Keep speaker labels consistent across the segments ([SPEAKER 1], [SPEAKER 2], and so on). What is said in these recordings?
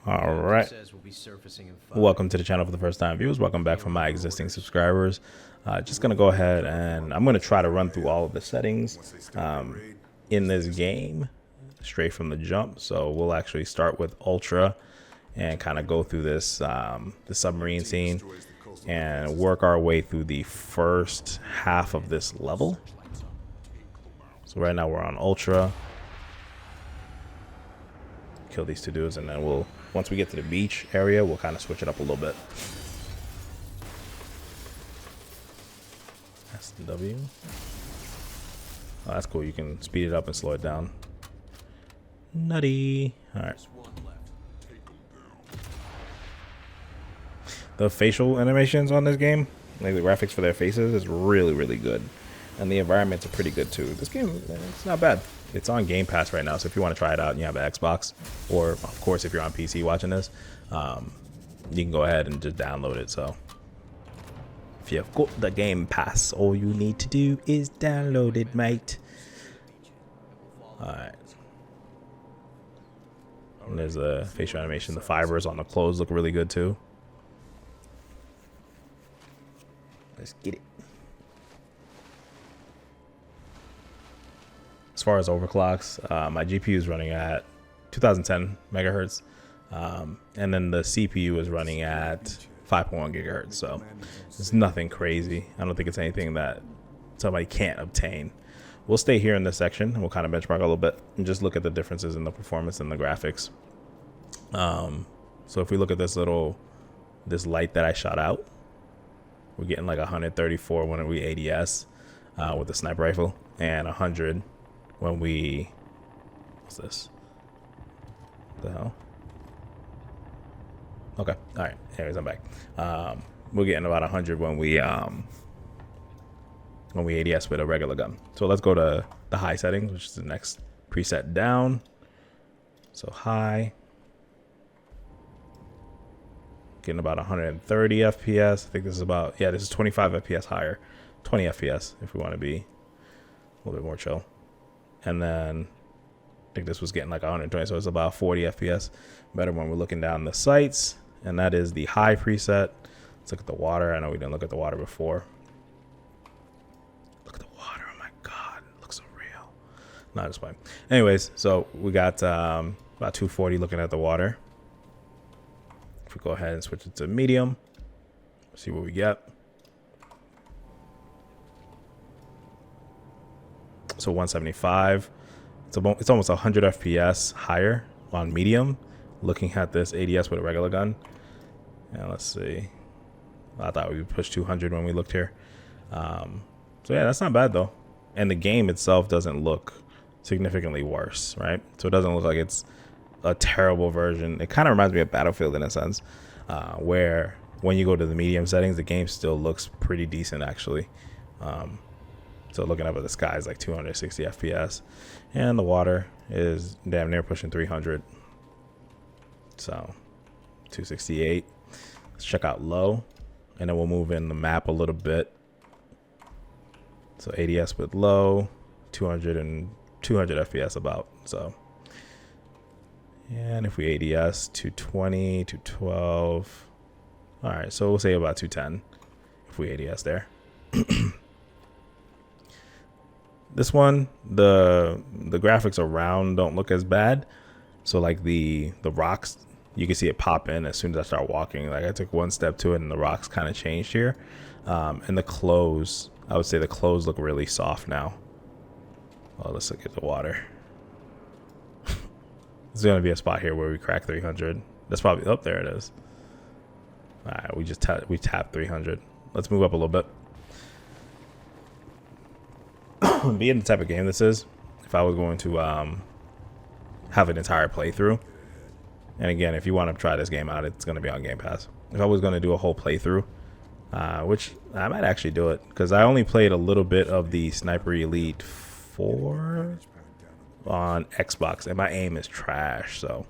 [SPEAKER 1] All right. Welcome to the channel for the first time viewers. Welcome back from my existing subscribers. Just going to go ahead and I'm going to try to run through all of the settings in this game straight from the jump. So we'll actually start with Ultra and kind of go through this the submarine scene and work our way through the first half of this level. So right now we're on Ultra. Kill these two dudes, and then we'll, once we get to the beach area, we'll kind of switch it up a little bit. That's the W. Oh, that's cool. You can speed it up and slow it down. Nutty. All right. The facial animations on this game, like the graphics for their faces, is really, really good. And the environments are pretty good too. This game, it's not bad. It's on Game Pass right now, so if you want to try it out and you have an Xbox, or of course if you're on PC watching this, you can go ahead and just download it. So if you've got the Game Pass, all you need to do is download it, mate. Alright. And there's a facial animation. The fibers on the clothes look really good too. Let's get it. As far as overclocks, my GPU is running at 2010 megahertz, and then the CPU is running at 5.1 gigahertz. So it's nothing crazy. I don't think it's anything that somebody can't obtain. We'll stay here in this section and we'll kind of benchmark a little bit and just look at the differences in the performance and the graphics. So if we look at this light that I shot out, we're getting like 134 when we ADS with the sniper rifle, and 100 when we, what's this? What the hell? Okay, all right. Anyways, I'm back. We're getting about 100 when we ADS with a regular gun. So let's go to the high settings, which is the next preset down. So high, getting about 130 FPS. I think this is about, yeah, this is 25 FPS higher, 20 FPS if we want to be a little bit more chill. And then I think this was getting like 120, so it's about 40 FPS better when we're looking down the sights. And that is the high preset. Let's look at the water. I know we didn't look at the water before. Look at the water. Oh my God, it looks so real. Not just fine. Anyways, so we got about 240 looking at the water. If we go ahead and switch it to medium, see what we get. So 175. It's almost 100 FPS higher on medium. Looking at this ADS with a regular gun. And let's see. I thought we would push 200 when we looked here. So yeah, that's not bad though. And the game itself doesn't look significantly worse, right? So it doesn't look like it's a terrible version. It kind of reminds me of Battlefield in a sense, where when you go to the medium settings, the game still looks pretty decent actually. So looking up at the sky is like 260 FPS, and the water is damn near pushing 300. So 268. Let's check out low, and then we'll move in the map a little bit. So ADS with low, 200 FPS about. So, and if we ADS 220, 212. All right, so we'll say about 210 if we ADS there. This one, the graphics around don't look as bad. So like the rocks, you can see it pop in as soon as I start walking. Like I took one step to it and the rocks kind of changed here. And the clothes, I would say the clothes look really soft now. Oh, let's look at the water. There's gonna be a spot here where we crack 300. That's probably up there. It is. All right, we tapped 300. Let's move up a little bit. Being the type of game this is, if I was going to have an entire playthrough, and again, if you want to try this game out, it's going to be on Game Pass. If I was going to do a whole playthrough, which I might actually do it, because I only played a little bit of the Sniper Elite 4 on Xbox, and my aim is trash. So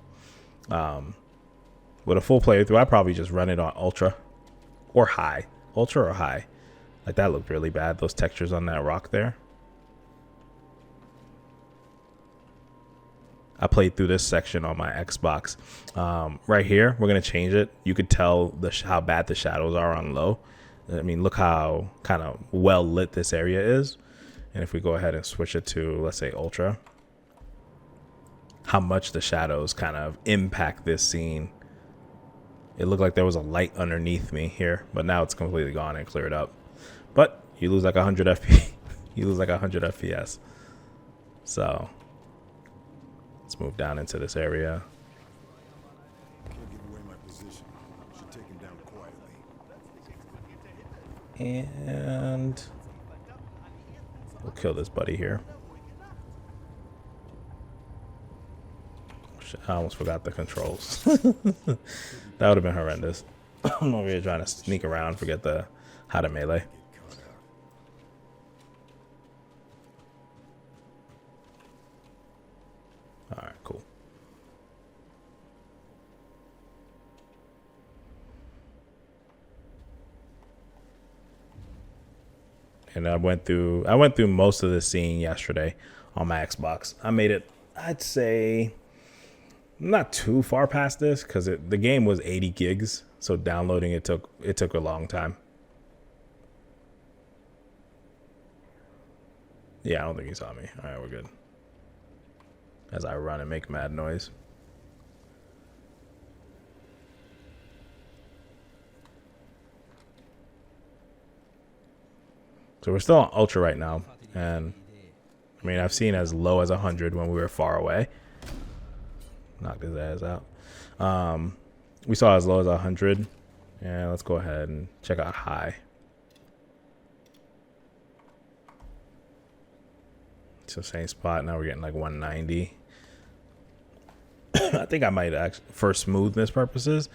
[SPEAKER 1] with a full playthrough, I'd probably just run it on Ultra or High. Ultra or High. Like that looked really bad, those textures on that rock there. I played through this section on my Xbox. Right here, we're gonna change it. You could tell how bad the shadows are on low. I mean, look how kind of well lit this area is. And if we go ahead and switch it to, let's say, ultra, how much the shadows kind of impact this scene. It looked like there was a light underneath me here, but now it's completely gone and cleared up. But you lose like 100 FPS. You lose like 100 FPS. So let's move down into this area. And we'll kill this buddy here. I almost forgot the controls. That would have been horrendous. I'm over here trying to sneak around, forget how to melee. All right, cool. And I went through most of the scene yesterday on my Xbox. I made it, I'd say, not too far past this because the game was 80 gigs, so downloading it took a long time. Yeah, I don't think he saw me. All right, we're good. As I run and make mad noise. So we're still on ultra right now, and I mean, I've seen as low as 100 when we were far away. Knocked his ass out. We saw as low as 100, and let's go ahead and check out high. It's the same spot. Now we're getting like 190. I think I might actually, for smoothness purposes,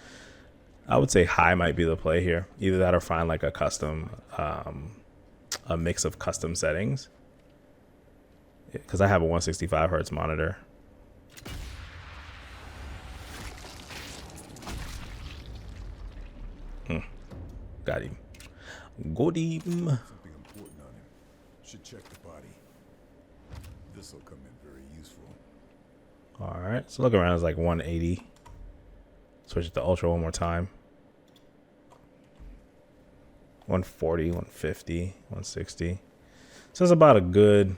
[SPEAKER 1] I would say high might be the play here. Either that or find like a custom, a mix of custom settings. Because I have a 165 hertz monitor. Got him. Got him.
[SPEAKER 2] Something important on him. Should check the body. This will come in very useful.
[SPEAKER 1] All right, so look around, it's like 180. Switch it to ultra one more time. 140, 150, 160. So it's about a good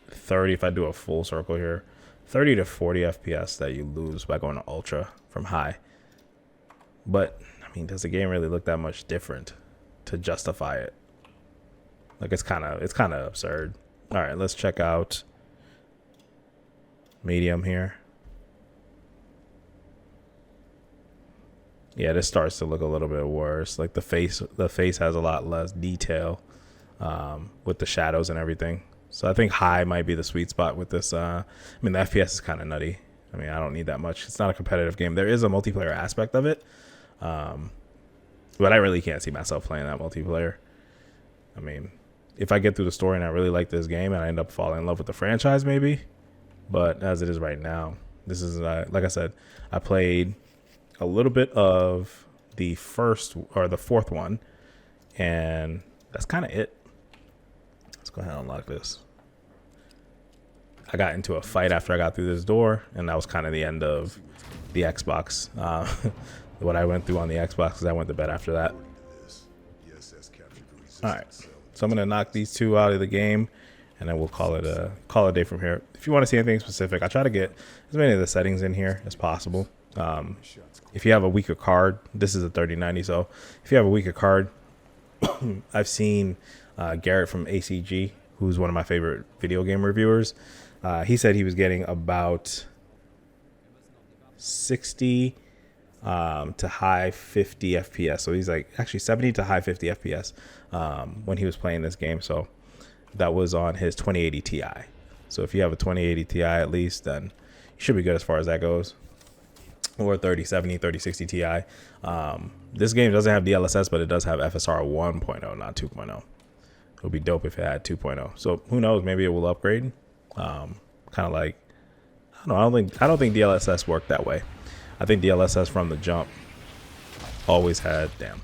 [SPEAKER 1] 30 if I do a full circle here. 30 to 40 FPS that you lose by going to ultra from high. But I mean, does the game really look that much different to justify it? Like it's kind of absurd. All right, let's check out medium here. Yeah, this starts to look a little bit worse. Like the face has a lot less detail with the shadows and everything. So I think high might be the sweet spot with this. I mean, the FPS is kind of nutty. I mean, I don't need that much. It's not a competitive game. There is a multiplayer aspect of it. But I really can't see myself playing that multiplayer. I mean, if I get through the story and I really like this game and I end up falling in love with the franchise, maybe. But as it is right now, this is, like I said, I played a little bit of the first or the fourth one, and that's kind of it. Let's go ahead and unlock this. I got into a fight after I got through this door, and that was kind of the end of the Xbox. What I went through on the Xbox, because I went to bed after that. All right, so I'm gonna knock these two out of the game, and then we'll call it a day from here. If you want to see anything specific, I try to get as many of the settings in here as possible. If you have a weaker card, this is a 3090, so if you have a weaker card, I've seen Garrett from ACG, who's one of my favorite video game reviewers. He said he was getting about 60 to high 50 FPS. So he's like actually 70 to high 50 FPS when he was playing this game. So that was on his 2080 Ti. So if you have a 2080 Ti at least, then you should be good as far as that goes. Or 3070, 3060 Ti. This game doesn't have DLSS, but it does have FSR 1.0, not 2.0. It would be dope if it had 2.0. So who knows? Maybe it will upgrade. Kind of like, I don't think DLSS worked that way. I think DLSS from the jump always had damn.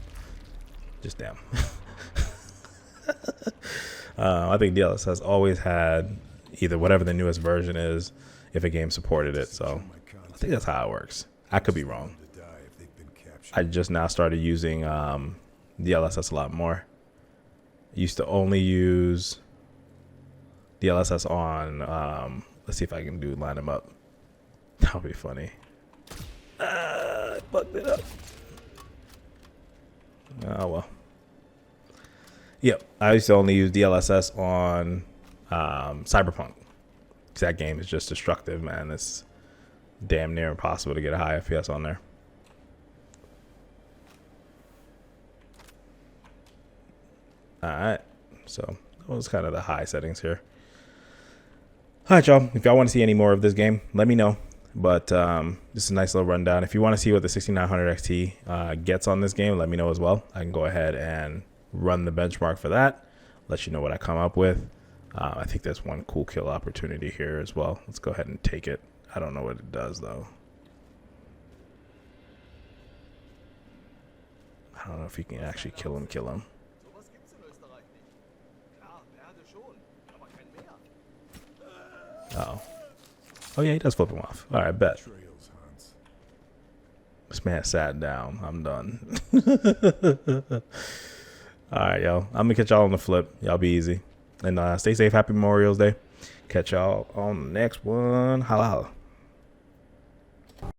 [SPEAKER 1] I think DLSS always had either whatever the newest version is. if a game supported it. So I think that's how it works. I could be wrong.
[SPEAKER 2] To die if they've been captured.
[SPEAKER 1] I just now started using DLSS a lot more. Used to only use DLSS on, let's see if I can line them up. That'll be funny. I bugged it up. Oh, well. Yep, I used to only use DLSS on Cyberpunk. That game is just destructive, man. It's damn near impossible to get a high FPS on there. Alright, so that was kind of the high settings here. Alright, y'all. If y'all want to see any more of this game, let me know. But this is a nice little rundown. If you want to see what the 6900 XT gets on this game, let me know as well. I can go ahead and run the benchmark for that. Let you know what I come up with. I think there's one cool kill opportunity here as well. Let's go ahead and take it. I don't know what it does, though. I don't know if you can actually kill him. Oh. Oh, yeah, he does flip him off. All right, bet.
[SPEAKER 2] Trails, Hans.
[SPEAKER 1] This man sat down. I'm done. All right, yo. I'm going to catch y'all on the flip. Y'all be easy. And stay safe. Happy Memorial Day. Catch y'all on the next one. Holla, holla.